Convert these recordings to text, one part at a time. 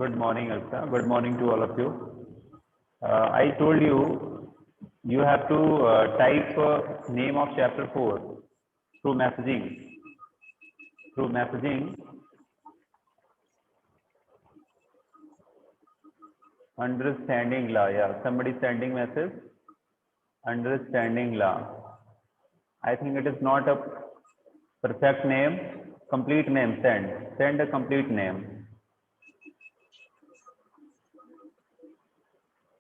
Good morning, Alka. Good morning to all of you. I told you you have to type name of chapter 4 through messaging. Through messaging, understanding law. Yeah, somebody sending message. Understanding law. I think it is not a perfect name. Complete name. Send a complete name.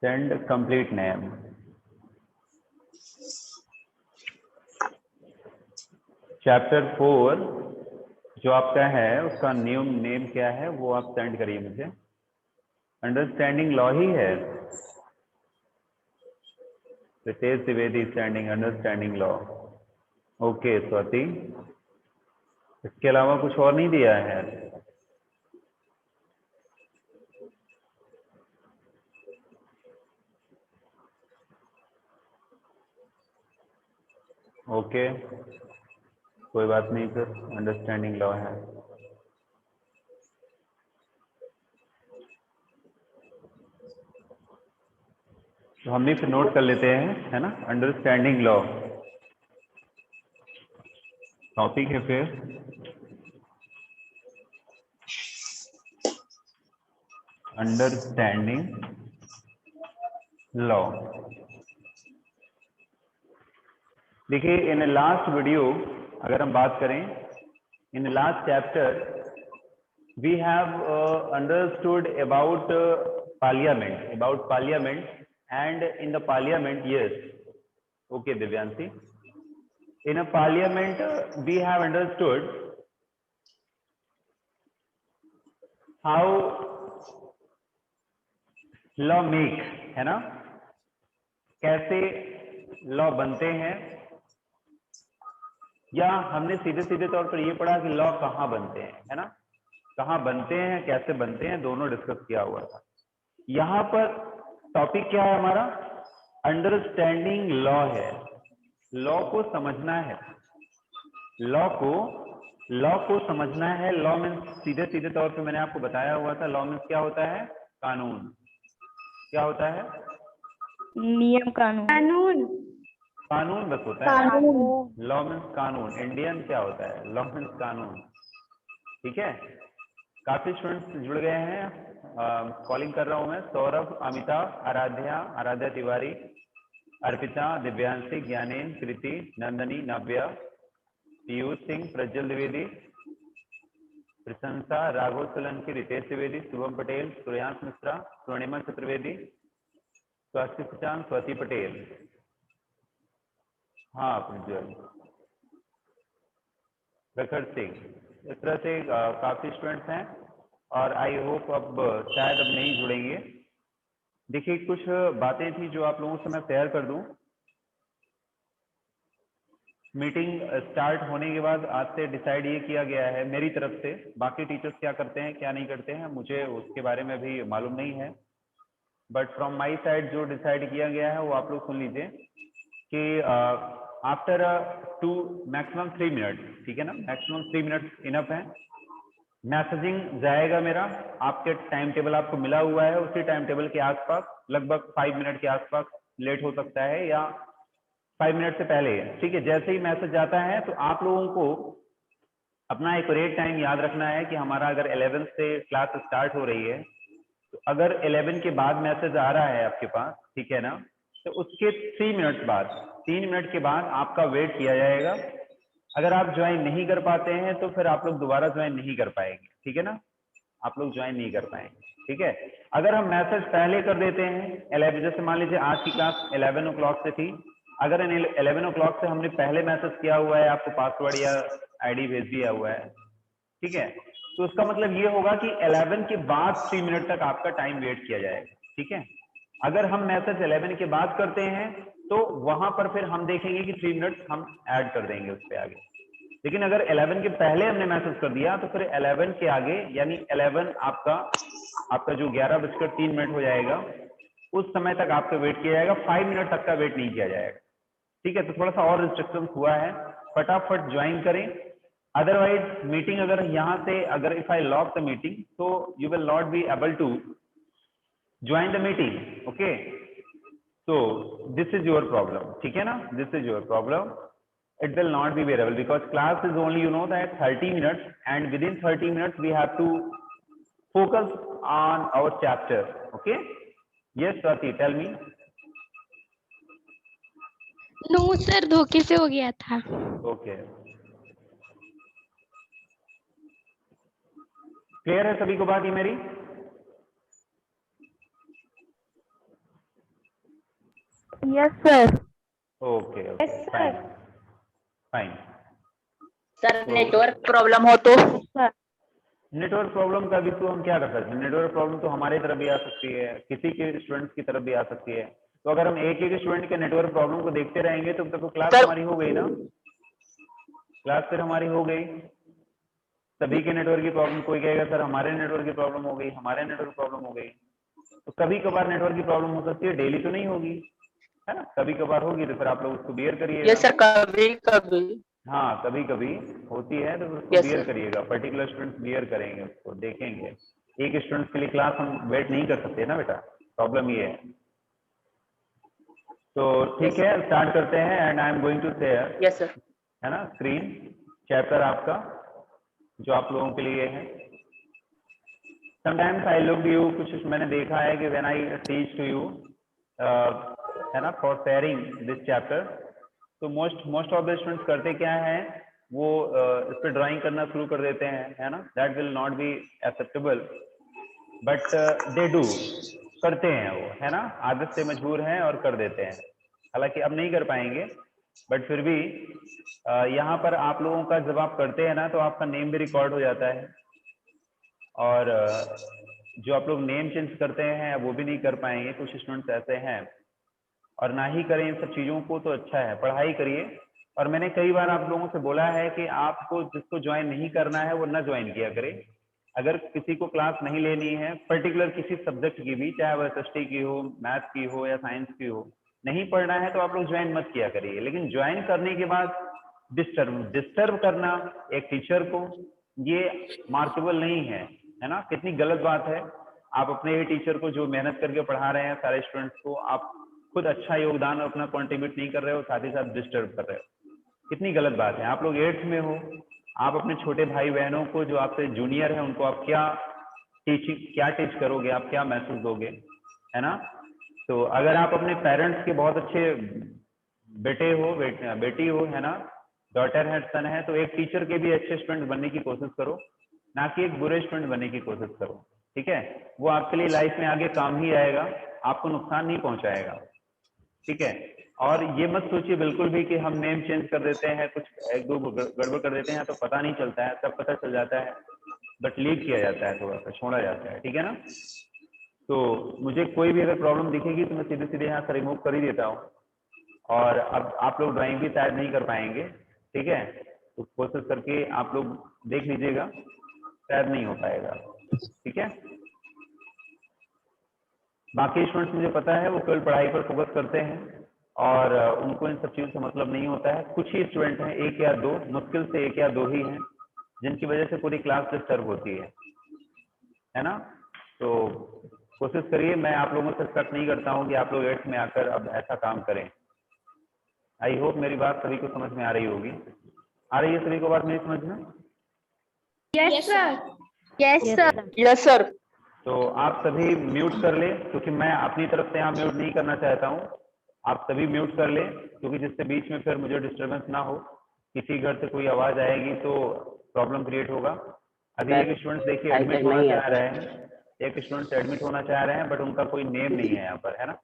Send complete name. Chapter 4 जो आपका है उसका name क्या है वो आप send करिए मुझे। अंडरस्टैंडिंग लॉ ही है। Ritesh Dwivedi standing understanding law. Okay Swati, इसके अलावा कुछ और नहीं दिया है। ओके कोई बात नहीं सर, अंडरस्टैंडिंग लॉ है। तो हम भी फिर नोट कर लेते हैं, है ना। अंडरस्टैंडिंग लॉ टॉपिक है। फिर अंडरस्टैंडिंग लॉ। देखिए इन लास्ट वीडियो अगर हम बात करें, in last chapter we have understood about parliament and in the parliament, yes, okay Divyanshi, in a parliament we have understood how law make, है ना, कैसे लॉ बनते हैं, या हमने सीधे सीधे तौर पर ये पढ़ा कि लॉ कहाँ बनते हैं, है ना, कहाँ बनते हैं कैसे बनते हैं, दोनों डिस्कस किया हुआ था। यहाँ पर टॉपिक क्या है हमारा, अंडरस्टैंडिंग लॉ है। लॉ को समझना है, लॉ को समझना है। लॉ मीन्स सीधे सीधे तौर पे मैंने आपको बताया हुआ था, लॉ मीन्स क्या होता है, कानून। क्या होता है, नियम कानून कानून बस होता है। लॉ मीन्स कानून। इंडियन क्या होता है, लॉ मीन्स कानून। ठीक है, काफी स्टूडेंट्स जुड़ गए हैं। कॉलिंग कर रहा हूं मैं। सौरभ, अमिता, आराध्या तिवारी, अर्पिता, दिव्यांशी, ज्ञानेन, कृति, नंदनी, नव्या, पीयूष सिंह, प्रज्वल द्विवेदी, प्रशंसा, राघव सोलंकी, रितेश द्विवेदी, शुभम पटेल, सूर्यांश मिश्रा, स्वर्णिमा चतुर्वेदी, स्वास्थ्य सुचान, स्वाति पटेल। हाँ प्रज्वल, प्रखर सिंह, इस तरह से काफी स्टूडेंट्स हैं और आई होप अब शायद अब नहीं जुड़ेंगे। देखिए कुछ बातें थी जो आप लोगों से मैं शेयर कर दूं। मीटिंग स्टार्ट होने के बाद आज से डिसाइड ये किया गया है मेरी तरफ से, बाकी टीचर्स क्या करते हैं क्या नहीं करते हैं मुझे उसके बारे में भी मालूम नहीं है, बट फ्रॉम माई साइड जो डिसाइड किया गया है वो आप लोग सुन लीजिए कि आफ्टर 2 मैक्सिमम 3 मिनट, ठीक है ना, मैक्सिमम 3 मिनट इनफ है। मैसेजिंग जाएगा मेरा, आपके टाइम टेबल आपको मिला हुआ है, उसी टाइम टेबल के आसपास लगभग 5 मिनट के आसपास, लेट हो सकता है या 5 मिनट से पहले, ठीक है। जैसे ही मैसेज जाता है तो आप लोगों को अपना एक्यूरेट टाइम याद रखना है कि हमारा अगर 11 से क्लास स्टार्ट हो रही है तो अगर 11 के बाद मैसेज आ रहा है आपके पास, ठीक है ना, तो उसके 3 मिनट बाद, 3 मिनट के बाद आपका वेट किया जाएगा। अगर आप ज्वाइन नहीं कर पाते हैं तो फिर आप लोग दोबारा ज्वाइन नहीं कर पाएंगे, ठीक है ना, आप लोग ज्वाइन नहीं कर पाएंगे, ठीक है। अगर हम मैसेज पहले कर देते हैं 11, जैसे मान लीजिए आज की क्लास 11 ओ क्लॉक से थी, अगर 11 ओ क्लॉक से हमने पहले मैसेज किया हुआ है, आपको पासवर्ड या आईडी भेज दिया हुआ है, ठीक है, तो उसका मतलब ये होगा कि 11 के बाद 3 मिनट तक आपका टाइम वेट किया जाएगा, ठीक है। अगर हम मैसेज 11 के बाद करते हैं तो वहां पर फिर हम देखेंगे कि 3 मिनट हम ऐड कर देंगे उस पर आगे। लेकिन अगर 11 के पहले हमने मैसेज कर दिया तो फिर 11 के आगे यानी 11 आपका जो 11:03 हो जाएगा, उस समय तक आपका वेट किया जाएगा, 5 मिनट तक का वेट नहीं किया जाएगा, ठीक है। तो थोड़ा सा और रिस्ट्रिक्शन हुआ है, फटाफट ज्वाइन करें, अदरवाइज मीटिंग अगर यहाँ से अगर if I lock the meeting तो you will not be able to join the meeting. Okay, so this is your problem, ठीक है ना, this is your problem. It will not be bearable because class is only, you know, that 30 minutes, and within 30 minutes we have to focus on our chapter. Okay, yes Swati, tell me. No sir, धोखे से हो गया था। Okay, clear है सभी को बात ये मेरी? Yes sir. Okay, fine fine. Sir network problem हो तो? नेटवर्क प्रॉब्लम का भी तो हम क्या कर सकते हैं, नेटवर्क प्रॉब्लम तो हमारी तरफ भी आ सकती है, किसी के स्टूडेंट्स की तरफ भी आ सकती है। तो अगर हम एक एक स्टूडेंट के नेटवर्क प्रॉब्लम को देखते रहेंगे तो क्लास हमारी हो गई ना, क्लास फिर हमारी हो गई। सभी के नेटवर्क की प्रॉब्लम, कोई कहेगा सर हमारे नेटवर्क की प्रॉब्लम हो गई, हमारे नेटवर्क प्रॉब्लम हो गई। तो कभी कभार नेटवर्क की प्रॉब्लम हो सकती है, डेली तो नहीं होगी, है ना, कभी कभार होगी, तो फिर आप लोग उसको बियर करिएगा। यस सर, कभी कभी। हाँ, कभी कभी होती है तो उसको Yes, बियर sir. करिएगा, पर्टिकुलर स्टूडेंट्स बियर करेंगे, उसको देखेंगे। एक स्टूडेंट्स के लिए क्लास हम वेट नहीं कर सकते ना बेटा, प्रॉब्लम ये है। तो ठीक है, स्टार्ट करते हैं and I am going to share, yes sir. है ना, स्क्रीन चैप्टर आपका जो आप लोगों के लिए है। समटाइम्स आई लुक यू, कुछ मैंने देखा है कि when I teach to you, है ना, फॉर शेयरिंग दिस चैप्टर, तो मोस्ट ऑफ द स्टूडेंट्स करते क्या है, वो इस पर ड्राइंग करना शुरू कर देते हैं, है ना, that will not be acceptable, but they do, करते हैं वो, है ना, आदत से मजबूर हैं और कर देते हैं। हालांकि अब नहीं कर पाएंगे, बट फिर भी यहाँ पर आप लोगों का जब आप करते हैं ना तो आपका नेम भी रिकॉर्ड हो जाता है, और जो आप लोग नेम चेंज करते हैं वो भी नहीं कर पाएंगे, कुछ स्टूडेंट्स ऐसे हैं, और ना ही करें इन सब चीज़ों को तो अच्छा है, पढ़ाई करिए। और मैंने कई बार आप लोगों से बोला है कि आपको जिसको ज्वाइन नहीं करना है वो ना ज्वाइन किया करे। अगर किसी को क्लास नहीं लेनी है पर्टिकुलर किसी सब्जेक्ट की भी, चाहे वह एसएसटी की हो, मैथ की हो या साइंस की हो, नहीं पढ़ना है तो आप लोग ज्वाइन मत किया करिए। लेकिन ज्वाइन करने के बाद डिस्टर्ब करना एक टीचर को, ये मार्केबल नहीं है, है ना, कितनी गलत बात है। आप अपने ही टीचर को जो मेहनत करके पढ़ा रहे हैं सारे स्टूडेंट्स को, आप खुद अच्छा योगदान अपना कंट्रीब्यूट नहीं कर रहे हो, साथ ही साथ डिस्टर्ब कर रहे हो, कितनी गलत बात है। आप लोग 8th में हो, आप अपने छोटे भाई बहनों को जो आपसे जूनियर है उनको आप क्या टीच करोगे, आप क्या मैसेज दोगे, है ना। तो अगर आप अपने पेरेंट्स के बहुत अच्छे बेटे हो, बेटी हो, है ना, डॉटर है, सन है, तो एक टीचर के भी अच्छे स्टूडेंट बनने की कोशिश करो, ना कि एक बुरे स्टूडेंट बनने की कोशिश करो, ठीक है। वो आपके लिए लाइफ में आगे काम ही आएगा, आपको नुकसान नहीं पहुंचाएगा, ठीक है। और ये मत सोचिए बिल्कुल भी कि हम नेम चेंज कर देते हैं, कुछ एक दो गड़बड़ कर देते हैं तो पता नहीं चलता है, सब पता चल जाता है, बट लीव किया जाता है, थोड़ा सा छोड़ा जाता है, ठीक है ना। तो मुझे कोई भी अगर प्रॉब्लम दिखेगी तो मैं सीधे सीधे यहाँ से रिमूव कर ही देता हूँ। और अब आप लोग ड्राइंग भी शायद नहीं कर पाएंगे, ठीक है, तो कोशिश करके आप लोग देख लीजिएगा, शायद नहीं हो पाएगा, ठीक है। बाकी स्टूडेंट्स मुझे पता है वो केवल पढ़ाई पर फोकस करते हैं और उनको इन सब चीज़ों से मतलब नहीं होता है। कुछ ही स्टूडेंट हैं, एक या दो, मुश्किल से एक या दो ही हैं, जिनकी वजह से पूरी क्लास डिस्टर्ब होती है ना। तो कोशिश करिए, मैं आप लोगों से एक्सपेक्ट नहीं करता हूँ कि आप लोग 8th में आकर अब ऐसा काम करें। आई होप मेरी बात सभी को समझ में आ रही होगी। आ रही है सभी को बात मेरी समझ में? Yes sir. Yes sir. Yes sir. तो आप सभी म्यूट कर ले, क्योंकि मैं अपनी तरफ से यहाँ म्यूट नहीं करना चाहता हूँ। आप सभी म्यूट कर ले, क्योंकि जिससे बीच में फिर मुझे डिस्टरबेंस ना हो, किसी घर से कोई आवाज आएगी तो प्रॉब्लम क्रिएट होगा। अभी एक स्टूडेंट देखिए एडमिट होना चाह रहे हैं, एक स्टूडेंट एडमिट होना चाह रहे हैं, बट उनका कोई नेम नहीं है यहाँ पर, है ना।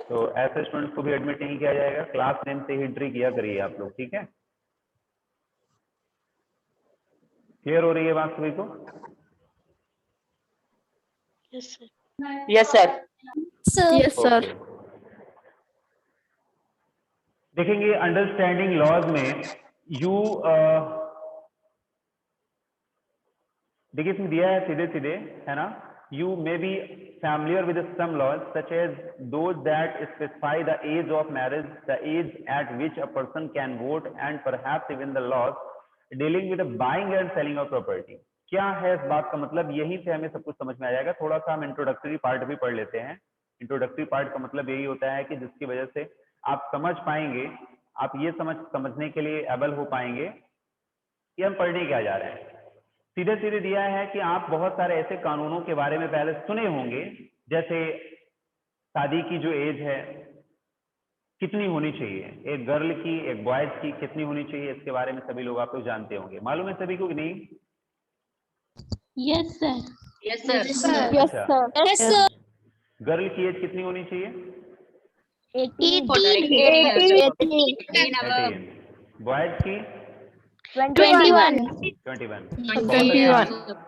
तो ऐसे स्टूडेंट्स को भी एडमिट नहीं किया जाएगा, क्लास नेम से ही एंट्री किया करिए आप लोग, ठीक है। क्लियर हो रही है बात सभी को? Yes sir. Yes sir. देखेंगे अंडरस्टैंडिंग लॉज में यू देखिए इसमें दिया है सीधे सीधे, है ना। You may be familiar with some laws such as those that specify the age of marriage, the age at which a person can vote, and perhaps even the laws dealing with buying and selling of property. क्या है इस बात का मतलब, यहीं से हमें सब कुछ समझ में आ जाएगा। थोड़ा सा हम इंट्रोडक्टरी पार्ट भी पढ़ लेते हैं। इंट्रोडक्टरी पार्ट का मतलब यही होता है कि जिसकी वजह से आप समझ पाएंगे, आप ये समझने के लिए एबल हो पाएंगे कि हम पढ़ने क्या जा रहे हैं। सीधे सीधे दिया है कि आप बहुत सारे ऐसे कानूनों के बारे में पहले सुने होंगे, जैसे शादी की जो एज है कितनी होनी चाहिए, एक गर्ल की एक बॉयज की कितनी होनी चाहिए, इसके बारे में सभी लोग आप लोग जानते होंगे। मालूम है सभी को कि नहीं? Yes sir. Yes sir. Yes sir. Yes sir. Girl की एज कितनी होनी चाहिए? 18। बॉयज की 21। 21।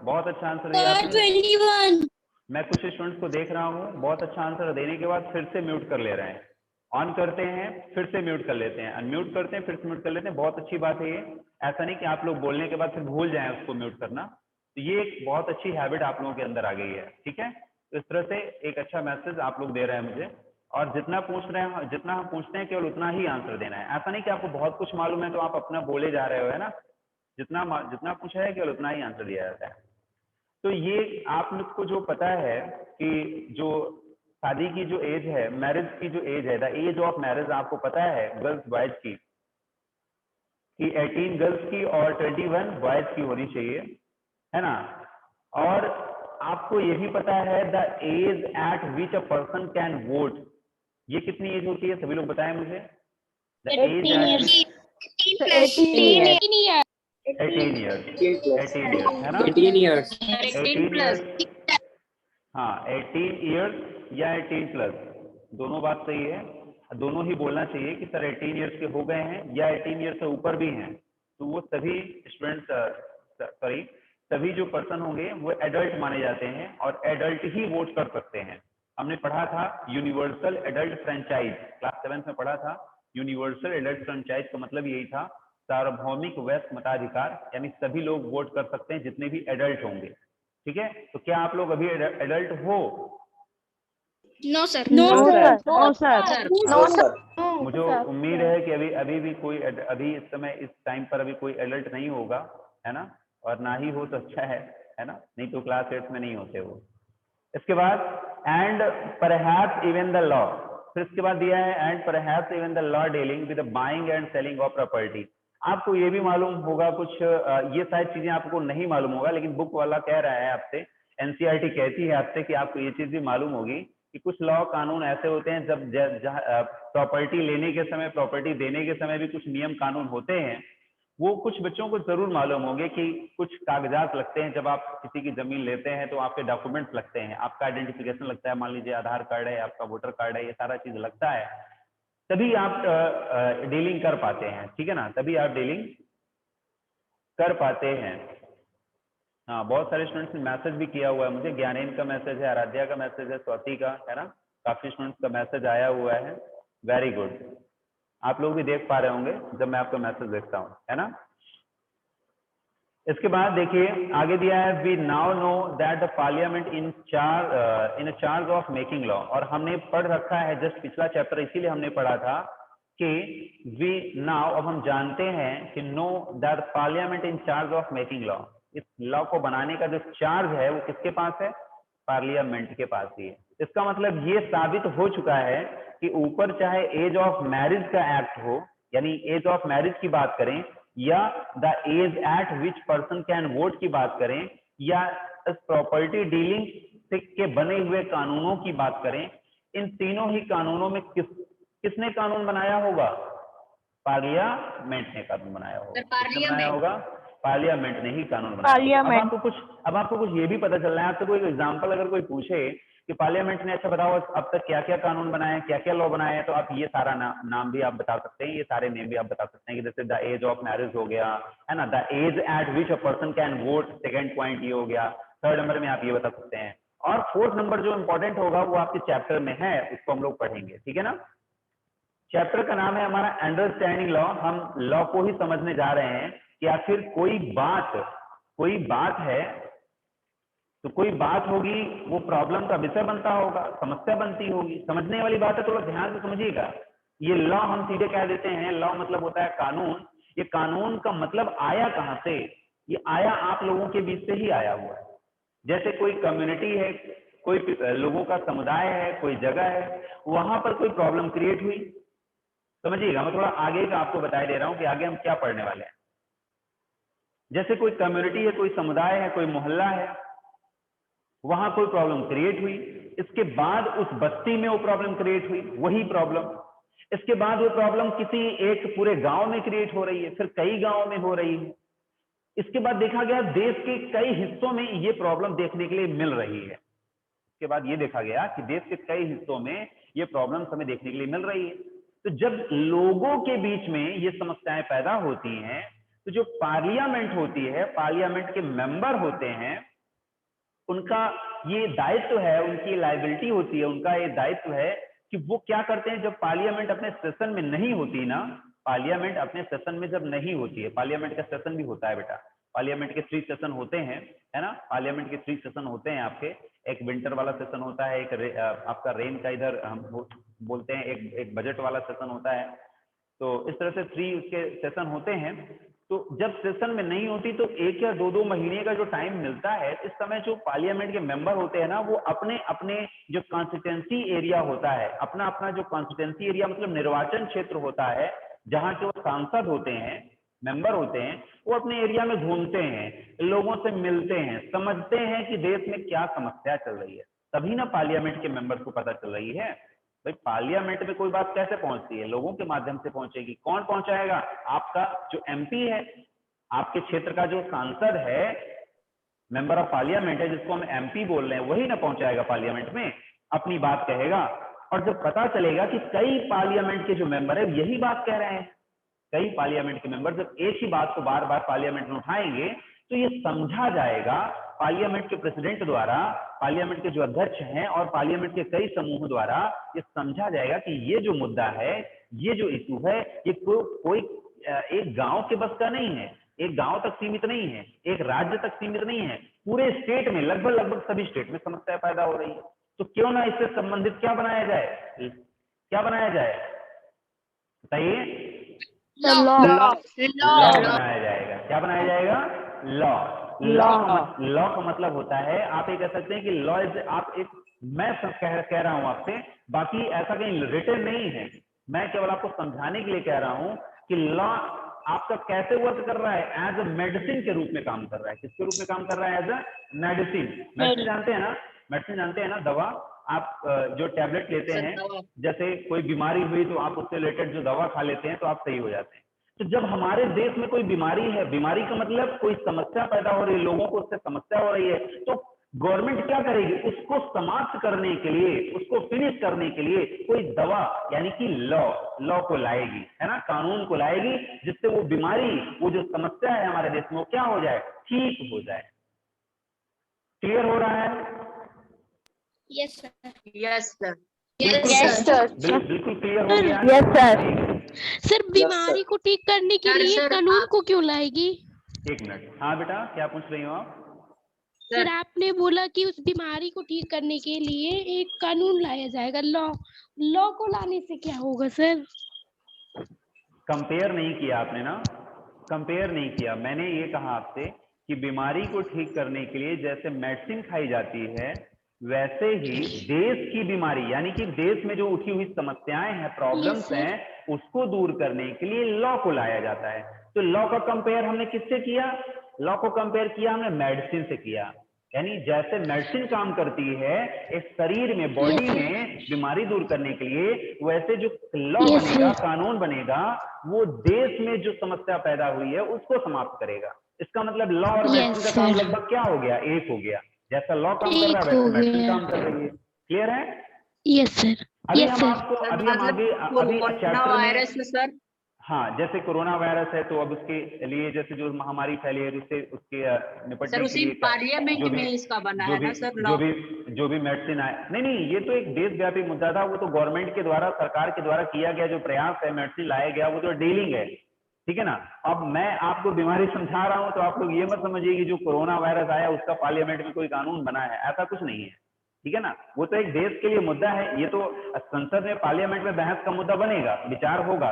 बहुत अच्छा आंसर दिया आपने। 21। मैं कुछ स्टूडेंट्स को देख रहा हूँ बहुत अच्छा आंसर देने के बाद फिर से म्यूट कर ले रहे हैं। ऑन करते हैं फिर से म्यूट कर लेते हैं, अनम्यूट करते हैं फिर से म्यूट कर लेते हैं। बहुत अच्छी बात है ये। ऐसा नहीं कि आप लोग बोलने के बाद फिर भूल जाएं उसको म्यूट करना। तो ये एक बहुत अच्छी हैबिट आप लोगों के अंदर आ गई है, ठीक है। तो इस तरह से एक अच्छा मैसेज आप लोग दे रहे हैं मुझे, और जितना पूछ रहे हैं, जितना हम पूछते हैं केवल उतना ही आंसर देना है। ऐसा नहीं कि आपको बहुत कुछ मालूम है तो आप अपना बोले जा रहे हो, है ना। जितना पूछा है केवल उतना ही आंसर दिया जाता है। तो ये आप लोग को जो पता है कि जो शादी की जो एज है, मैरिज की जो एज है, द एज ऑफ मैरिज आपको पता है गर्ल्स बॉयज की, कि 18 गर्ल्स की और 21 बॉयज की होनी चाहिए, है ना। और आपको ये भी पता है the age at which a person can vote, ये कितनी एज होती है सभी लोग बताएं मुझे। द एज एट 18 ईयर्स, है ना। 18 years। 18 ईयर्स, हाँ 18 ईयर्स या 18 प्लस, दोनों बात सही है। दोनों ही बोलना चाहिए कि सर 18 ईयर्स के हो गए हैं या 18 ईयर्स से ऊपर भी हैं, तो वो सभी स्टूडेंट्स सभी जो पर्सन होंगे वो एडल्ट माने जाते हैं और एडल्ट ही वोट कर सकते हैं। हमने पढ़ा था यूनिवर्सल एडल्ट फ्रेंचाइज, क्लास 7 में पढ़ा था। यूनिवर्सल एडल्ट फ्रेंचाइज का मतलब यही था सार्वभौमिक वयस्क मताधिकार, यानी सभी लोग वोट कर सकते हैं जितने भी एडल्ट होंगे, ठीक है। तो क्या आप लोग अभी एडल्ट हो? No sir. No sir. मुझे उम्मीद है कि अभी भी कोई अभी इस समय इस टाइम पर अभी कोई एडल्ट नहीं होगा, है ना। और ना ही हो तो अच्छा है ना, नहीं तो क्लास 8 में नहीं होते वो। इसके बाद and perhaps even the law, फिर इसके बाद दिया है and perhaps even the law dealing with buying and selling of property. आपको ये भी मालूम होगा कुछ, ये सारी चीजें आपको नहीं मालूम होगा, लेकिन बुक वाला कह रहा है आपसे, एनसीईआरटी कहती है आपसे कि आपको ये चीज भी मालूम होगी कि कुछ लॉ कानून ऐसे होते हैं जब प्रॉपर्टी लेने के समय, प्रॉपर्टी देने के समय भी कुछ नियम कानून होते हैं। वो कुछ बच्चों को जरूर मालूम होंगे कि कुछ कागजात लगते हैं, जब आप किसी की जमीन लेते हैं तो आपके डॉक्यूमेंट्स लगते हैं, आपका आइडेंटिफिकेशन लगता है, मान लीजिए आधार कार्ड है, आपका वोटर कार्ड है, ये सारा चीज लगता है, तभी आप डीलिंग कर पाते हैं, ठीक है ना, तभी आप डीलिंग कर पाते हैं। हाँ, बहुत सारे स्टूडेंट्स ने मैसेज भी किया हुआ है मुझे, ज्ञानेन का मैसेज है, आराध्या का मैसेज है, स्वाति का, है ना, काफी स्टूडेंट्स का मैसेज आया हुआ है। वेरी गुड, आप लोग भी देख पा रहे होंगे जब मैं आपका मैसेज देखता हूँ, है ना। इसके बाद देखिए आगे दिया है we now know that the parliament in charge of making law, और हमने पढ़ रखा है जस्ट पिछला चैप्टर, इसीलिए हमने पढ़ा था कि वी नाउ, अब हम जानते हैं कि know that parliament in charge of making law, इस लॉ को बनाने का जो चार्ज है वो किसके पास है? पार्लियामेंट के पास ही है। इसका मतलब ये साबित हो चुका है कि ऊपर चाहे एज ऑफ मैरिज का एक्ट हो, यानी एज ऑफ मैरिज की बात करें, या the age at which person can vote की बात करें, या इस प्रॉपर्टी डीलिंग के बने हुए कानूनों की बात करें, इन तीनों ही कानूनों में किसने कानून बनाया होगा? पार्लियामेंट ने कानून बनाया होगा। किसने बनाया होगा? पार्लियामेंट ने ही कानून बनाया होगा। अब आपको कुछ ये भी पता चल रहा है, आपसे कोई एग्जाम्पल अगर कोई पूछे कि पार्लियामेंट ने, अच्छा बताओ अब तक क्या क्या कानून बनाए, क्या क्या लॉ बनाए हैं, तो आप ये सारा नाम भी आप बता सकते हैं, ये सारे नेम भी आप बता सकते हैं कि जैसे द एज ऑफ मैरिज हो गया, है ना, the age at which a person can vote, second point ये हो गया, थर्ड नंबर में आप ये बता सकते हैं, और फोर्थ नंबर जो इंपॉर्टेंट होगा वो आपके चैप्टर में है, उसको हम लोग पढ़ेंगे, ठीक है ना। चैप्टर का नाम है हमारा अंडरस्टैंडिंग लॉ। हम लॉ को ही समझने जा रहे हैं कि आखिर कोई बात है तो कोई बात होगी, वो प्रॉब्लम का विषय बनता होगा, समस्या बनती होगी, समझने वाली बात है, थोड़ा ध्यान से समझिएगा। ये लॉ हम सीधे कह देते हैं, लॉ मतलब होता है कानून, ये कानून का मतलब आया कहां से? ये आया आप लोगों के बीच से ही आया हुआ है। जैसे कोई कम्युनिटी है, कोई लोगों का समुदाय है, कोई जगह है, वहां पर कोई प्रॉब्लम क्रिएट हुई, समझिएगा, मैं थोड़ा आगे का आपको बता दे रहा हूं कि आगे हम क्या पढ़ने वाले हैं। जैसे कोई कम्युनिटी है, कोई समुदाय है, कोई मोहल्ला है, वहां कोई प्रॉब्लम क्रिएट हुई, इसके बाद उस बस्ती में वो प्रॉब्लम क्रिएट हुई, वही प्रॉब्लम, इसके बाद वो प्रॉब्लम किसी एक पूरे गांव में क्रिएट हो रही है, फिर कई गांव में हो रही है, इसके बाद देखा गया देश के कई हिस्सों में ये प्रॉब्लम देखने के लिए मिल रही है। इसके बाद ये देखा गया कि देश के कई हिस्सों में ये प्रॉब्लम हमें देखने के लिए मिल रही है। तो जब लोगों के बीच में ये समस्याएं पैदा होती हैं, तो जो पार्लियामेंट होती है, पार्लियामेंट के मेंबर होते हैं, उनका ये दायित्व है, उनकी लायबिलिटी होती है, उनका ये दायित्व है कि वो क्या करते हैं। जब पार्लियामेंट अपने सेशन में नहीं होती ना, पार्लियामेंट अपने सेशन में जब नहीं होती है, पार्लियामेंट का सेशन भी होता है बेटा, पार्लियामेंट के 3 सेशन होते हैं, है ना, पार्लियामेंट के 3 सेशन होते हैं आपके। एक विंटर वाला सेशन होता है, एक आपका रेन का इधर हम बोलते हैं, एक बजट वाला सेशन होता है। तो इस तरह से 3 उसके सेशन होते हैं। तो जब सेशन में नहीं होती तो 1 या 2 महीने का जो टाइम मिलता है, इस समय जो पार्लियामेंट के मेंबर होते हैं ना, वो अपने अपने जो कॉन्स्टिट्यूंसी एरिया होता है, अपना अपना जो कॉन्स्टिट्यूंसी एरिया मतलब निर्वाचन क्षेत्र होता है, जहां के वो सांसद होते हैं, मेंबर होते हैं, वो अपने एरिया में घूमते हैं, लोगों से मिलते हैं, समझते हैं कि देश में क्या समस्या चल रही है, तभी ना पार्लियामेंट के मेंबर को पता चल रही है। भाई पार्लियामेंट में कोई बात कैसे पहुंचती है? लोगों के माध्यम से पहुंचेगी। कौन पहुंचाएगा? आपका जो एमपी है, आपके क्षेत्र का जो सांसद है, मेंबर ऑफ पार्लियामेंट है, जिसको हम एमपी बोल रहे हैं, वही ना पहुंचाएगा पार्लियामेंट में, अपनी बात कहेगा। और जब पता चलेगा कि कई पार्लियामेंट के जो मेंबर है यही बात कह रहे हैं, कई पार्लियामेंट के मेंबर जब एक ही बात को बार बार पार्लियामेंट में उठाएंगे, तो ये समझा जाएगा पार्लियामेंट के प्रेसिडेंट द्वारा, पार्लियामेंट के जो अध्यक्ष हैं और पार्लियामेंट के कई समूह द्वारा ये समझा जाएगा कि ये जो मुद्दा है, ये जो इशू है, ये कोई एक गांव के बस का नहीं है, एक गांव तक सीमित नहीं है, एक राज्य तक सीमित नहीं है, पूरे स्टेट में, लगभग सभी स्टेट में समस्या पैदा हो रही है। तो क्यों ना इससे संबंधित क्या बनाया जाए, क्या बनाया जाए, बताइए? लॉ। लॉ बनाया जाएगा। क्या बनाया जाएगा? लॉ। लॉ का मतलब होता है, आप ये कह सकते हैं कि लॉ इज, आप एक, मैं कह रहा हूं आपसे, बाकी ऐसा कहीं रिटन नहीं है, मैं केवल आपको समझाने के लिए कह रहा हूं कि लॉ आपका कैसे वर्क कर रहा है, एज अ मेडिसिन के रूप में काम कर रहा है। किसके रूप में काम कर रहा है? As a medicine. मेडिसिन जानते हैं ना, मेडिसिन जानते हैं ना, दवा। आप जो टैबलेट लेते हैं, जैसे कोई बीमारी हुई तो आप उससे रिलेटेड जो दवा खा लेते हैं तो आप सही हो जाते हैं। तो जब हमारे देश में कोई बीमारी है, बीमारी का मतलब कोई समस्या पैदा हो रही है, लोगों को उससे समस्या हो रही है, तो गवर्नमेंट क्या करेगी? उसको समाप्त करने के लिए, उसको फिनिश करने के लिए कोई दवा यानी कि लॉ को लाएगी, है ना, कानून को लाएगी, जिससे वो बीमारी, वो जो समस्या है हमारे देश में, वो क्या हो जाए? ठीक हो जाए। क्लियर हो रहा है? Yes sir. Yes sir. Yes sir. बिल्कुल क्लियर हो गया? Yes sir. सर बीमारी को ठीक करने के लिए कानून को क्यों लाएगी? एक मिनट, हाँ बेटा, क्या पूछ रही हो आप? सर आपने बोला कि उस बीमारी को ठीक करने के लिए एक कानून लाया जाएगा, लॉ को लाने से क्या होगा सर? कंपेयर नहीं किया आपने ना, कंपेयर नहीं किया। मैंने ये कहा आपसे कि बीमारी को ठीक करने के लिए जैसे मेडिसिन खाई जाती है, वैसे ही देश की बीमारी यानी कि देश में जो उठी हुई समस्याएं हैं, प्रॉब्लम्स हैं, उसको दूर करने के लिए लॉ को लाया जाता है। तो लॉ का कंपेयर हमने किससे किया? लॉ को कंपेयर किया हमने मेडिसिन से किया। यानी जैसे मेडिसिन काम करती है एक शरीर में, बॉडी में बीमारी दूर करने के लिए, वैसे जो लॉ बनेगा, कानून बनेगा, वो देश में जो समस्या पैदा हुई है उसको समाप्त करेगा। इसका मतलब लॉ और मेडिसिन का काम लगभग क्या हो गया? एक हो गया। जैसा लॉ काम कर रहा है वैसे मेडिसिन काम कर रही है। क्लियर है? Yes sir. अभी हम आपको, अभी हम आगे, अभी चैप्टर वायरस में सर, हाँ, जैसे कोरोना वायरस है तो अब उसके लिए जैसे जो महामारी फैली है उससे, उसके निपटने के लिए पार्लियामेंट में इसका बना है ना सर, जो भी मेडिसिन आए, नहीं, ये तो एक देशव्यापी मुद्दा था, वो तो गवर्नमेंट के द्वारा, सरकार के द्वारा किया गया जो प्रयास है, मेडिसिन लाया गया, वो तो डीलिंग है, ठीक है ना। अब मैं आपको बीमारी समझा रहा हूँ तो आप लोग ये मत समझिए कि जो कोरोना वायरस आया उसका पार्लियामेंट में कोई कानून बना है, ऐसा कुछ नहीं है, ठीक है ना। वो तो एक देश के लिए मुद्दा है, ये तो संसद में, पार्लियामेंट में बहस का मुद्दा बनेगा, विचार होगा,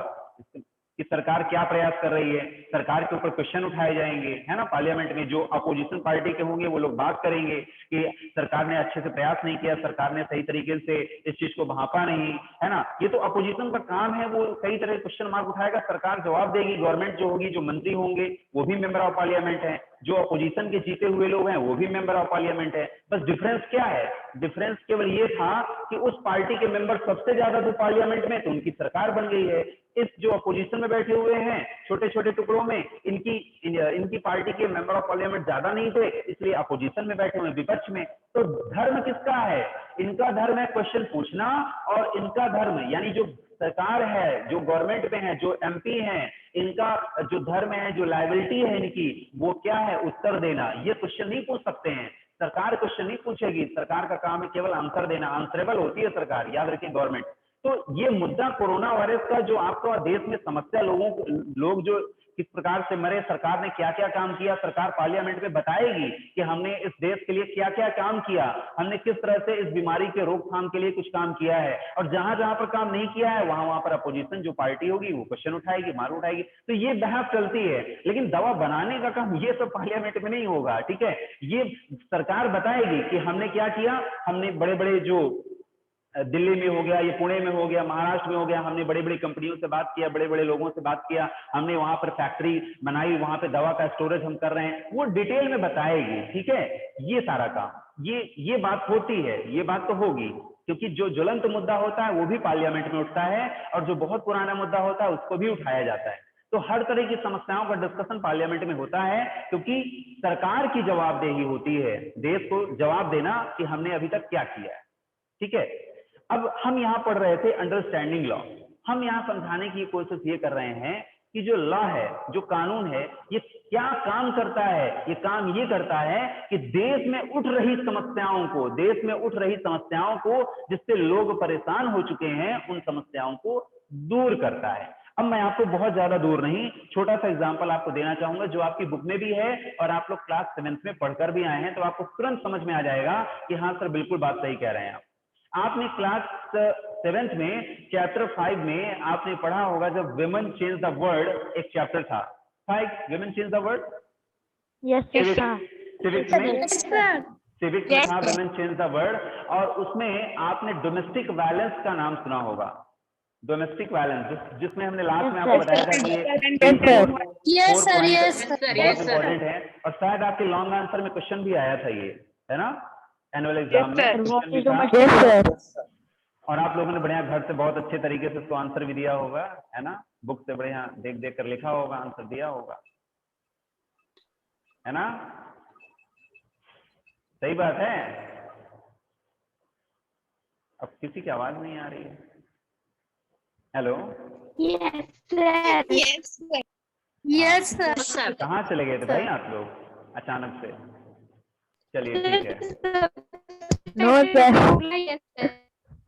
कि सरकार क्या प्रयास कर रही है, सरकार के ऊपर क्वेश्चन उठाए जाएंगे, है ना। पार्लियामेंट में जो अपोजिशन पार्टी के होंगे वो लोग बात करेंगे कि सरकार ने अच्छे से प्रयास नहीं किया, सरकार ने सही तरीके से इस चीज को भांपा नहीं, है ना। ये तो अपोजिशन का काम है, वो कई तरह के क्वेश्चन मार्क उठाएगा, सरकार जवाब देगी, गवर्नमेंट जो होगी, जो मंत्री होंगे वो भी मेंबर ऑफ पार्लियामेंट है, जो अपोजिशन के जीते हुए लोग हैं वो भी मेंबर ऑफ पार्लियामेंट है। बस डिफरेंस क्या है, डिफरेंस केवल ये था कि उस पार्टी के मेंबर सबसे ज्यादा थे पार्लियामेंट में, तो उनकी सरकार बन गई है। इस जो अपोजिशन में बैठे हुए हैं छोटे छोटे टुकड़ों में, इनकी पार्टी के मेंबर ऑफ पार्लियामेंट ज्यादा नहीं थे, इसलिए अपोजिशन में बैठे हुए, विपक्ष में। तो धर्म किसका है, इनका धर्म है क्वेश्चन पूछना, और इनका धर्म यानी जो सरकार है, जो गवर्नमेंट में है, जो एमपी हैं, इनका जो धर्म है, जो लायबिलिटी है इनकी, वो क्या है, उत्तर देना। ये क्वेश्चन नहीं पूछ सकते हैं, सरकार क्वेश्चन नहीं पूछेगी, सरकार का काम है केवल आंसर देना, आंसरेबल होती है सरकार, याद रखिए गवर्नमेंट। तो ये मुद्दा कोरोना वायरस का जो आपका देश में समस्या, लोग जो किस प्रकार से मरे, सरकार ने क्या क्या काम किया, सरकार पार्लियामेंट में बताएगी कि हमने इस देश के लिए क्या क्या काम किया, हमने किस तरह से इस बीमारी के रोकथाम के लिए कुछ काम किया है, और जहां जहां पर काम नहीं किया है वहां पर अपोजिशन जो पार्टी होगी वो क्वेश्चन उठाएगी, मार उठाएगी। तो ये बहस चलती है, लेकिन दवा बनाने का काम ये सब पार्लियामेंट में नहीं होगा, ठीक है। ये सरकार बताएगी कि हमने क्या किया, हमने बड़े बड़े जो दिल्ली में हो गया, ये पुणे में हो गया, महाराष्ट्र में हो गया, हमने बड़ी बड़ी कंपनियों से बात किया, बड़े बड़े लोगों से बात किया, हमने वहां पर फैक्ट्री बनाई, वहां पे दवा का स्टोरेज हम कर रहे हैं, वो डिटेल में बताएगी, ठीक है। ये सारा काम, ये बात होती है, ये बात तो होगी, क्योंकि जो ज्वलंत मुद्दा होता है वो भी पार्लियामेंट में उठता है, और जो बहुत पुराना मुद्दा होता है उसको भी उठाया जाता है। तो हर तरह की समस्याओं का डिस्कशन पार्लियामेंट में होता है, क्योंकि सरकार की जवाबदेही होती है देश को जवाब देना कि हमने अभी तक क्या किया है, ठीक है। अब हम यहाँ पढ़ रहे थे अंडरस्टैंडिंग लॉ, हम यहाँ समझाने की कोशिश ये कर रहे हैं कि जो लॉ है, जो कानून है, ये क्या काम करता है। ये काम ये करता है कि देश में उठ रही समस्याओं को, जिससे लोग परेशान हो चुके हैं, उन समस्याओं को दूर करता है। अब मैं आपको बहुत ज्यादा दूर नहीं, छोटा सा एग्जांपल आपको देना चाहूंगा जो आपकी बुक में भी है और आप लोग क्लास 7th में पढ़कर भी आए हैं, तो आपको तुरंत समझ में आ जाएगा कि हाँ सर बिल्कुल बात सही कह रहे हैं आप। आपने क्लास 7th में चैप्टर 5 में आपने पढ़ा होगा, जब विमेन चेंज द वर्ल्ड एक चैप्टर था, women change the world, civics में था विमेन चेंज द वर्ल्ड, और उसमें आपने डोमेस्टिक वायलेंस का नाम सुना होगा, डोमेस्टिक वायलेंस, जिसमें हमने लास्ट में आपको बताया था कि ये 4 पॉइंट इम्पोर्टेंट है, और शायद आपके लॉन्ग आंसर में क्वेश्चन भी आया था, ये है ना, एनुअल एग्जाम में। और आप लोगों ने बढ़िया घर से बहुत अच्छे तरीके से उसको आंसर भी दिया होगा, है ना, बुक से बढ़िया देख देख कर लिखा होगा, आंसर दिया होगा, है ना, सही बात है। अब किसी की आवाज नहीं आ रही है, हेलो, यस सर। कहाँ चले गए थे भाई आप लोग अचानक से, चलिए ठीक है,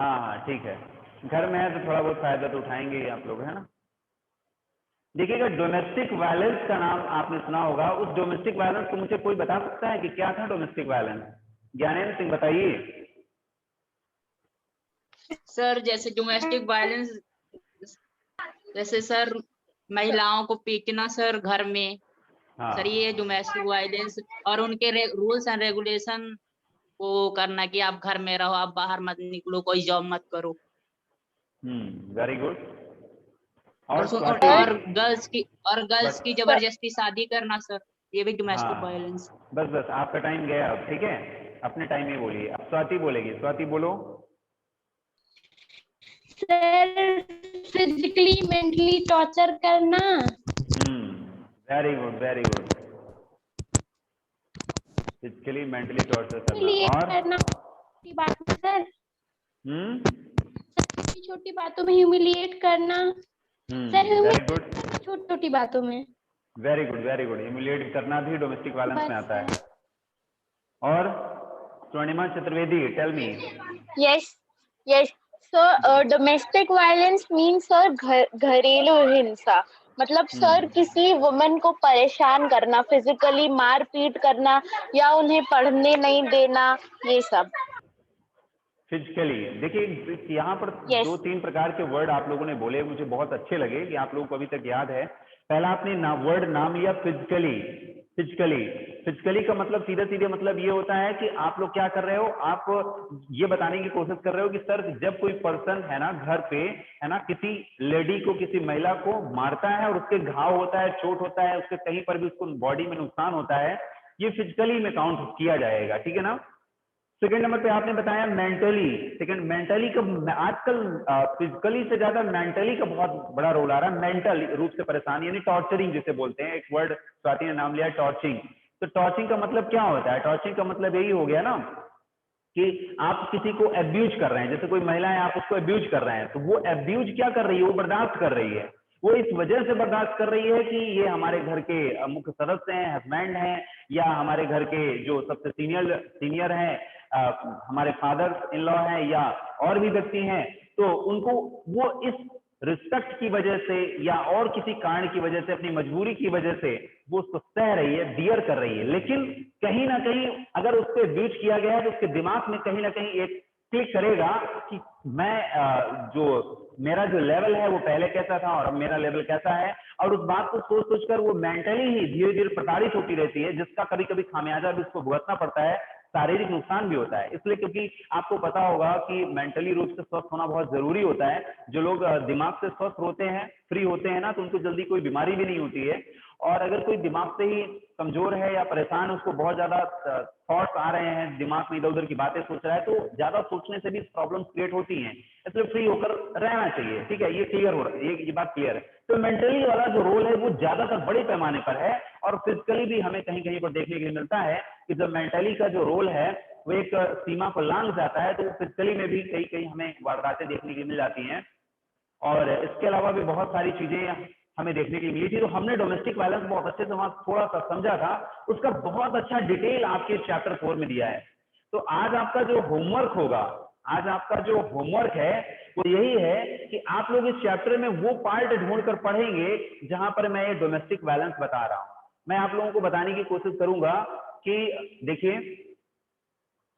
हाँ ठीक है, घर में है तो थोड़ा बहुत फायदा तो उठाएंगे ही आप लोग, है ना। देखिएगा, डोमेस्टिक वायलेंस का नाम आपने सुना होगा, उस डोमेस्टिक वायलेंस को मुझे कोई बता सकता है कि क्या था डोमेस्टिक वायलेंस? ज्ञानेंद्र सिंह बताइए। सर जैसे डोमेस्टिक वायलेंस, जैसे सर महिलाओं को पीटना सर घर में, हाँ। सर ये डोमेस्टिक वायलेंस, और उनके रूल्स एंड रेगुलेशन को करना कि आप घर में रहो, आप बाहर मत निकलो, कोई जॉब मत करो। Very good. और गर्ल्स की जबरदस्ती शादी करना सर, ये भी डोमेस्टिक वायलेंस। बस आपका टाइम गया अब, ठीक है, अपने टाइम ही बोलिए। अब स्वाति बोलेगी, स्वाति बोलो। सर फिजिकली मेंटली टॉर्चर करना। Very good, very good, physically mentally torture करना, और करना छोटी बात में सर, छोटी छोटी बातों में ह्यूमिलिएट करना सर, वेरी गुड, छोटी छोटी बातों में। Very good, very good, humiliate करना भी डोमेस्टिक वायलेंस में आता है। और Swarnima Chaturvedi, tell me. Yes sir, domestic violence means sir घरेलू हिंसा, मतलब सर किसी वुमन को परेशान करना, फिजिकली मार पीट करना, या उन्हें पढ़ने नहीं देना, ये सब। फिजिकली, देखिए यहाँ पर Yes. 2-3 प्रकार के वर्ड आप लोगों ने बोले, मुझे बहुत अच्छे लगे कि आप लोगों को अभी तक याद है। पहला आपने वर्ड नाम लिया फिजिकली। फिजिकली का मतलब सीधे सीधे मतलब ये होता है कि आप लोग क्या कर रहे हो, आप ये बताने की कोशिश कर रहे हो कि सर जब कोई पर्सन है ना घर पे है ना किसी लेडी को, किसी महिला को मारता है और उसके घाव होता है, चोट होता है, उसके कहीं पर भी उसको बॉडी में नुकसान होता है, ये फिजिकली में काउंट किया जाएगा, ठीक है ना। सेकंड नंबर पे आपने बताया मेंटली। सेकंड मेंटली का आजकल फिजिकली से ज्यादा मेंटली का बहुत बड़ा रोल आ रहा है। मेंटल रूप से परेशानी यानी टॉर्चरिंग जिसे बोलते हैं, एक वर्ड स्वाति ने नाम लिया टॉर्चिंग। तो टॉर्चिंग का मतलब क्या होता है? टॉर्चिंग का मतलब यही हो गया ना कि आप किसी को एब्यूज कर रहे हैं, जैसे कोई महिला है आप उसको एब्यूज कर रहे हैं, तो वो एब्यूज क्या कर रही है, वो बर्दाश्त कर रही है। वो इस वजह से बर्दाश्त कर रही है कि ये हमारे घर के मुख्य सदस्य हैं, हस्बैंड हैं, या हमारे घर के जो सबसे सीनियर हैं, हमारे फादर इन लॉ हैं, या और भी व्यक्ति हैं, तो उनको वो इस रिस्पेक्ट की वजह से या और किसी कारण की वजह से, अपनी मजबूरी की वजह से वो उसको सह रही है, डियर कर रही है। लेकिन कहीं ना कहीं अगर उसको एब्यूज किया गया है तो उसके दिमाग में कहीं ना कहीं एक क्लिक करेगा कि मैं जो मेरा जो लेवल है वो पहले कैसा था और अब मेरा लेवल कैसा है, और उस बात को सोच सोच कर वो मेंटली ही धीरे धीरे प्रताड़ित होती रहती है, जिसका कभी कभी खामियाजा भी उसको भुगतना पड़ता है, शारीरिक नुकसान भी होता है। इसलिए क्योंकि आपको पता होगा कि मेंटली रूप से स्वस्थ होना बहुत जरूरी होता है। जो लोग दिमाग से स्वस्थ होते हैं, फ्री होते हैं ना, तो उनको जल्दी कोई बीमारी भी नहीं होती है। और अगर कोई दिमाग से ही कमजोर है या परेशान है, उसको बहुत ज्यादा थॉट्स आ रहे हैं, दिमाग में इधर उधर की बातें सोच रहा है, तो ज्यादा सोचने से भी प्रॉब्लम क्रिएट होती हैं। इसलिए फ्री होकर रहना चाहिए, ठीक है, ये क्लियर हो रहा है, ये बात क्लियर है। तो मेंटली वाला जो रोल है वो ज्यादातर बड़े पैमाने पर है, और फिजिकली भी हमें कहीं कहीं पर देखने के लिए मिलता है कि जब मेंटली का जो रोल है वो एक सीमा को लांघ जाता है, तो फिजिकली में भी कहीं कहीं हमें वारदातें देखने के लिए मिल जाती हैं। और इसके अलावा भी बहुत सारी चीजें हमें देखने के लिए मिली थी। तो हमने डोमेस्टिक वायलेंस बहुत अच्छे से वहां थोड़ा सा समझा था, उसका बहुत अच्छा डिटेल आपके चैप्टर 4 में दिया है। तो आज आपका जो होमवर्क होगा, आज आपका जो होमवर्क है वो यही है कि आप लोग इस चैप्टर में वो पार्ट ढूंढ कर पढ़ेंगे जहां पर मैं ये डोमेस्टिक वायलेंस बता रहा हूं। मैं आप लोगों को बताने की कोशिश करूंगा कि देखिए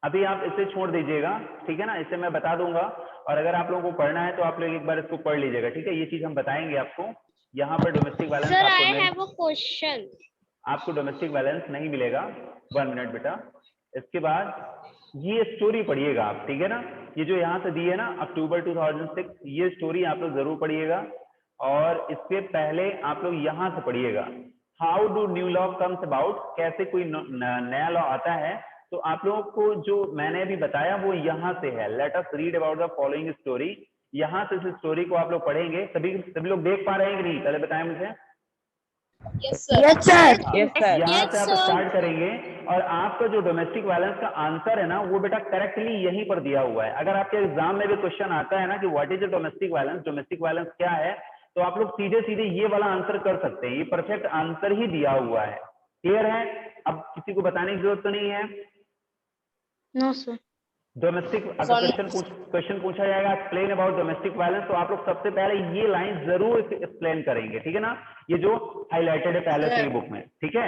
अभी आप इसे छोड़ दीजिएगा, ठीक है ना, इसे मैं बता दूंगा, और अगर आप लोगों को पढ़ना है तो आप लोग एक बार इसको पढ़ लीजिएगा, ठीक है। ये चीज हम बताएंगे आपको। यहाँ पर डोमेस्टिक वायलेंस Sir, I आपको have a question. आपको डोमेस्टिक वायलेंस नहीं मिलेगा। 1 मिनट बेटा। इसके बाद ये स्टोरी पढ़िएगा आप, ठीक है ना। ये जो यहाँ से दी है ना, अक्टूबर 2006, ये स्टोरी आप लोग जरूर पढ़िएगा। और इससे पहले आप लोग यहाँ से पढ़िएगा, how do new law comes about, कैसे कोई नया लॉ आता है। तो आप लोगों को जो मैंने अभी बताया वो यहाँ से है। Let us read about the following story. यहाँ से इस स्टोरी को आप लोग पढ़ेंगे। सभी लोग देख पा रहे हैं कि नहीं, पहले बताएं मुझे। Yes, sir. Yes, sir. यहाँ से आप स्टार्ट करेंगे, और आपका जो डोमेस्टिक वायलेंस का आंसर है ना वो बेटा करेक्टली यहीं पर दिया हुआ है। अगर आपके एग्जाम में भी क्वेश्चन आता है ना कि व्हाट इज डोमेस्टिक वायलेंस क्या है, तो आप लोग सीधे सीधे ये वाला आंसर कर सकते हैं। ये परफेक्ट आंसर ही दिया हुआ है। क्लियर है? अब किसी को बताने की जरूरत तो नहीं है। No, sir. डोमेस्टिक क्वेश्चन पूछा जाएगा एक्सप्लेन अबाउट डोमेस्टिक वायलेंस, तो आप लोग सबसे पहले ये लाइन जरूर एक्सप्लेन करेंगे, ठीक है ना। ये जो हाईलाइटेड है पहले से ही बुक में, ठीक है।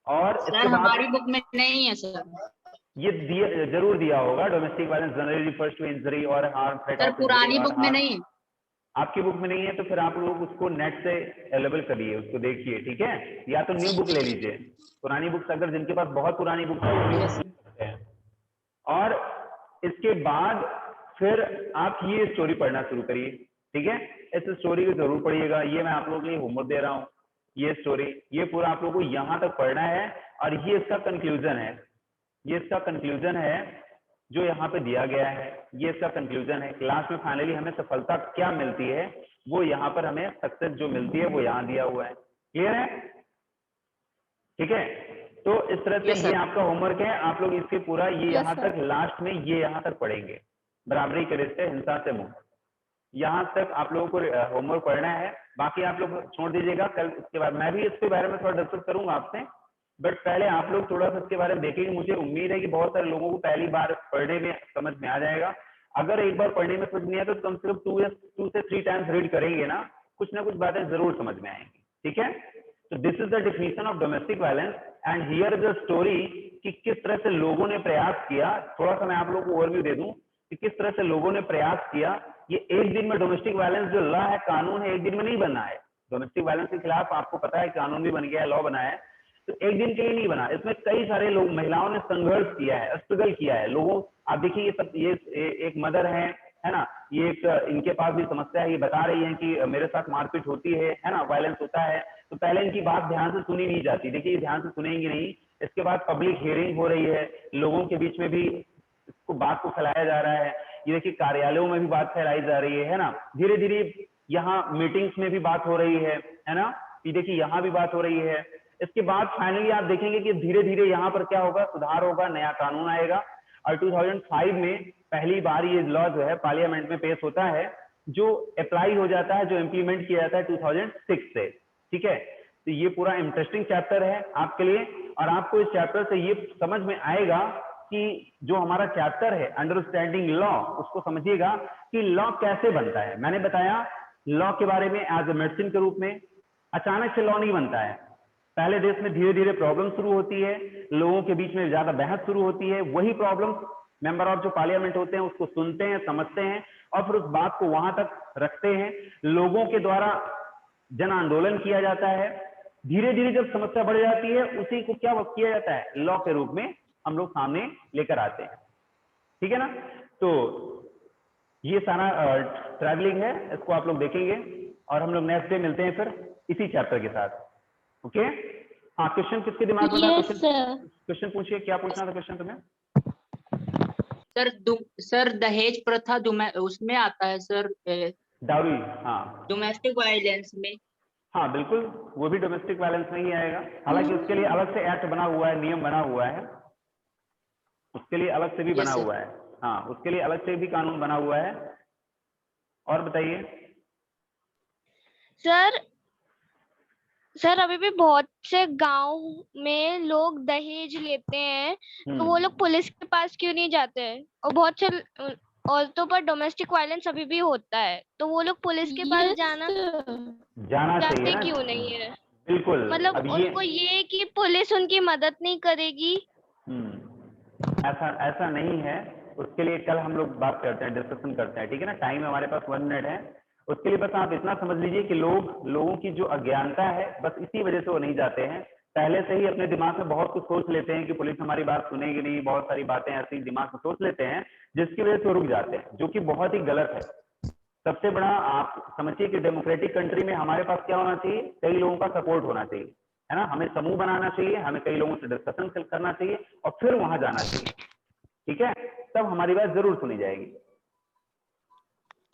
और सर हमारी बुक में नहीं है सर। ये जरूर दिया होगा। Domestic violence generally refers to injury और हार्म, थ्रेट सर ऑफ पुरानी बुक में नहीं है। आपकी बुक में नहीं है तो फिर आप लोग उसको नेट से अवेलेबल करिए, उसको देखिए, ठीक है। या तो न्यू बुक ले लीजिए। पुरानी बुक्स अगर जिनके पास बहुत पुरानी बुक है वो न्यू बुक है। और इसके बाद फिर आप ये स्टोरी पढ़ना शुरू करिए, ठीक है। इस स्टोरी को जरूर पढ़िएगा। ये मैं आप लोगों के लिए होमवर्क दे रहा हूँ। ये स्टोरी, ये पूरा आप लोगों को यहाँ तक पढ़ना है, और ये इसका कंक्लूजन है। ये इसका कंक्लूजन है जो यहाँ पे दिया गया है। ये इसका कंक्लूजन है। क्लास में फाइनली हमें सफलता क्या मिलती है, वो यहाँ पर हमें सक्सेस जो मिलती है वो यहाँ दिया हुआ है। क्लियर है? ठीक है। तो इस तरह से ये आपका होमवर्क है। आप लोग इसके पूरा ये यहाँ तक लास्ट में ये यहाँ तक पढ़ेंगे, बराबरी के रिश्ते हिंसा से मुक्त। यहाँ तक आप लोगों को होमवर्क पढ़ना है। बाकी आप लोग छोड़ दीजिएगा। कल इसके बाद मैं भी इसके बारे में थोड़ा डिस्कस करूंगा आपसे, बट पहले आप लोग थोड़ा सा इसके बारे में देखेंगे। मुझे उम्मीद है कि बहुत सारे लोगों को पहली बार पढ़ने में समझ में आ जाएगा। अगर एक बार पढ़ने में समझ नहीं आया तो कम से कम 2 से 3 टाइम्स रीड करेंगे ना कुछ बातें जरूर समझ में आएंगी, ठीक है। तो this is the definition of domestic violence and here is the story कि किस तरह से लोगों ने प्रयास किया। थोड़ा सा मैं आप लोगों को ओवरव्यू दे दूं कि किस तरह से लोगों ने प्रयास किया। ये एक दिन में डोमेस्टिक वायलेंस जो लॉ है, कानून है, एक दिन में नहीं बना है। डोमेस्टिक वायलेंस के खिलाफ आपको पता है कानून भी बन गया है, लॉ बना है, तो एक दिन के लिए नहीं बना। इसमें कई सारे लोग, महिलाओं ने संघर्ष किया है, स्ट्रगल किया है। लोगों, आप देखिए ये सब, ये एक मदर है ना, ये एक, इनके पास भी समस्या है, ये बता रही है कि मेरे साथ मारपीट होती है ना, वायलेंस होता है। तो पहले इनकी बात ध्यान से सुनी नहीं जाती। देखिए ध्यान से सुनेंगी नहीं, इसके बाद पब्लिक हियरिंग हो रही है, लोगों के बीच में भी इसको बात को फैलाया जा रहा है। ये देखिए कार्यालयों में भी बात फैलाई जा रही है ना, धीरे धीरे यहाँ मीटिंग्स में भी बात हो रही है ना, ये देखिए यहाँ भी बात हो रही है। इसके बाद फाइनली आप देखेंगे कि धीरे धीरे यहाँ पर क्या होगा, सुधार होगा, नया कानून आएगा। और 2005 में पहली बार ये लॉ जो है पार्लियामेंट में पेश होता है, जो अप्लाई हो जाता है, जो इम्प्लीमेंट किया जाता है 2006 से। ठीक है, तो ये पूरा इंटरेस्टिंग चैप्टर है आपके लिए, और आपको इस चैप्टर से ये समझ में आएगा कि जो हमारा चैप्टर है अंडरस्टैंडिंग लॉ, उसको समझिएगा कि लॉ कैसे बनता है। मैंने बताया लॉ के बारे में एज ए मेडिसिन के रूप में। अचानक से लॉ नहीं बनता है, पहले देश में धीरे धीरे प्रॉब्लम शुरू होती है, लोगों के बीच में ज्यादा बहस शुरू होती है, वही प्रॉब्लम मेंबर ऑफ जो पार्लियामेंट होते हैं उसको सुनते हैं, समझते हैं, और फिर उस बात को वहां तक रखते हैं। लोगों के द्वारा जन आंदोलन किया जाता है। धीरे धीरे जब समस्या बढ़ जाती है, उसी को क्या किया जाता है, लॉ के रूप में हम लोग सामने लेकर आते हैं। ठीक है ना, तो ये सारा ट्रैवलिंग है, इसको आप लोग देखेंगे, और हम लोग नेक्स्ट डे मिलते हैं फिर इसी चैप्टर के साथ। ओके, हाँ, क्वेश्चन किसके दिमाग में था? क्वेश्चन पूछिए, क्या पूछना था क्वेश्चन तुम्हें? सर दहेज प्रथा उसमें आता है सर, डाउरी, हाँ, डोमेस्टिक वायलेंस में। हाँ बिल्कुल, वो भी डोमेस्टिक वायलेंस में ही आएगा। हालांकि उसके लिए अलग से एक्ट बना हुआ है, नियम बना हुआ है, उसके लिए अलग से भी बना हुआ है। हाँ, उसके लिए अलग से भी कानून बना हुआ है। और बताइए सर अभी भी बहुत से गांव में लोग दहेज लेते हैं, तो वो लोग पुलिस के पास क्यों नहीं जाते हैं? और बहुत से औरतों पर डोमेस्टिक वायलेंस अभी भी होता है, तो वो लोग पुलिस के पास जाना चाहिए ना? क्यों नहीं है? बिल्कुल, मतलब अब उनको ये कि पुलिस उनकी मदद नहीं करेगी। ऐसा नहीं है। उसके लिए कल हम लोग बात करते हैं, डिस्कशन करते हैं, ठीक है ना? टाइम हमारे पास 1 मिनट है। उसके लिए बस आप इतना समझ लीजिए कि लोगों की जो अज्ञानता है, बस इसी वजह से वो नहीं जाते हैं। पहले से ही अपने दिमाग में बहुत कुछ सोच लेते हैं कि पुलिस हमारी बात सुनेगी नहीं, बहुत सारी बातें ऐसी दिमाग में सोच लेते हैं, जिसकी वजह से वो रुक जाते हैं, जो कि बहुत ही गलत है। सबसे बड़ा आप समझिए कि डेमोक्रेटिक कंट्री में हमारे पास क्या होना चाहिए, कई लोगों का सपोर्ट होना चाहिए, है ना? हमें समूह बनाना चाहिए, हमें कई लोगों से डिस्कशन करना चाहिए, और फिर वहां जाना चाहिए, ठीक है? तब हमारी बात जरूर सुनी जाएगी।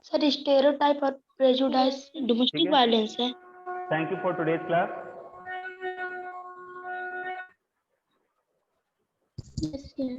सर स्टेरियोटाइप और प्रेजुडाइज डोमेस्टिक वायलेंस है। Thank you for today's class. Yes, yeah.